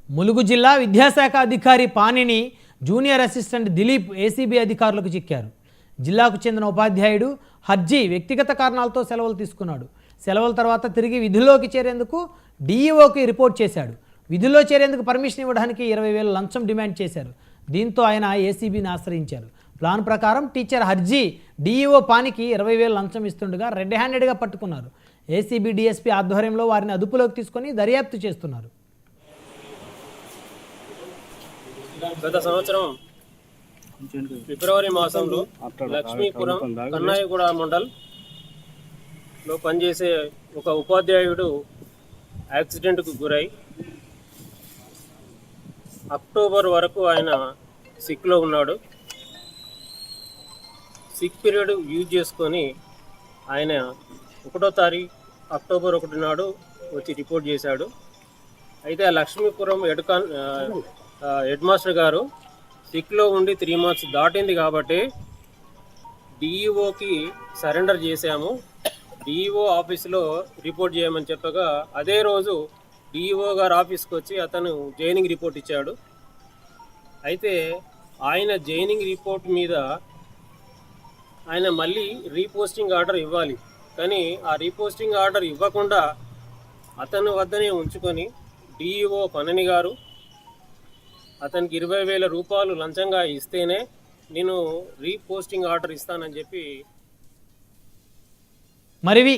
ములుగు జిల్లా విద్యాశాఖ అధికారి Panini junior assistant Dilip ACB అధికారులకు చిక్కారు. జిల్లాకు చెందిన ఉపాధ్యాయుడు హర్జీ వ్యక్తిగత కారణాలతో సెలవులు తీసుకున్నాడు. సెలవుల తర్వాత తిరిగి విధుల్లోకి చేరేందుకు డీఈఓకి రిపోర్ట్ చేశాడు. విధుల్లో చేరేందుకు పర్మిషన్ ఇవ్వడానికి 20,000 లంచం డిమాండ్ చేశారు. దీంతో ఆయన ఏసీబీని ఆశ్రయించారు. ప్లాన్ ప్రకారం టీచర్ హర్జీ డీఈఓ పానికి 20,000 లంచం ఇస్తుండగా రెడ్ హ్యాండెడ్గా పట్టుకున్నారు. ఏసీబీ డీఎస్పీ ఆధ్వర్యంలో వారిని అదుపులోకి తీసుకొని దర్యాప్తు చేస్తున్నారు. గత సంవత్సరం ఫిబ్రవరి మాసంలో లక్ష్మీపురం కన్నాయగూడ మండల్లో పనిచేసే ఒక ఉపాధ్యాయుడు యాక్సిడెంట్కు గురై అక్టోబర్ వరకు ఆయన సిక్లో ఉన్నాడు. సిక్ పీరియడ్ యూజ్ చేసుకొని ఆయన 1వ తారీఖు అక్టోబర్ 1 నాడు వచ్చి రిపోర్ట్ చేశాడు. అయితే ఆ లక్ష్మీపురం హెడ్ మాస్టర్ గారు సిక్లో ఉండి 3 months దాటింది కాబట్టి డిఈఓకి సరెండర్ చేశాము, డిఈఓ ఆఫీస్లో రిపోర్ట్ చేయమని చెప్పగా అదే రోజు డిఈఓ గారు ఆఫీస్కి వచ్చి అతను జైనింగ్ రిపోర్ట్ ఇచ్చాడు. అయితే ఆయన జైనింగ్ రిపోర్ట్ మీద ఆయన మళ్ళీ రీపోస్టింగ్ ఆర్డర్ ఇవ్వాలి, కానీ ఆ రీపోస్టింగ్ ఆర్డర్ ఇవ్వకుండా అతని వద్దనే ఉంచుకొని డిఈఓ పనని గారు అతనికి 20,000 రూపాయలు లంచంగా ఇస్తేనే నేను రీపోస్టింగ్ ఆర్డర్ ఇస్తానని చెప్పి మరివి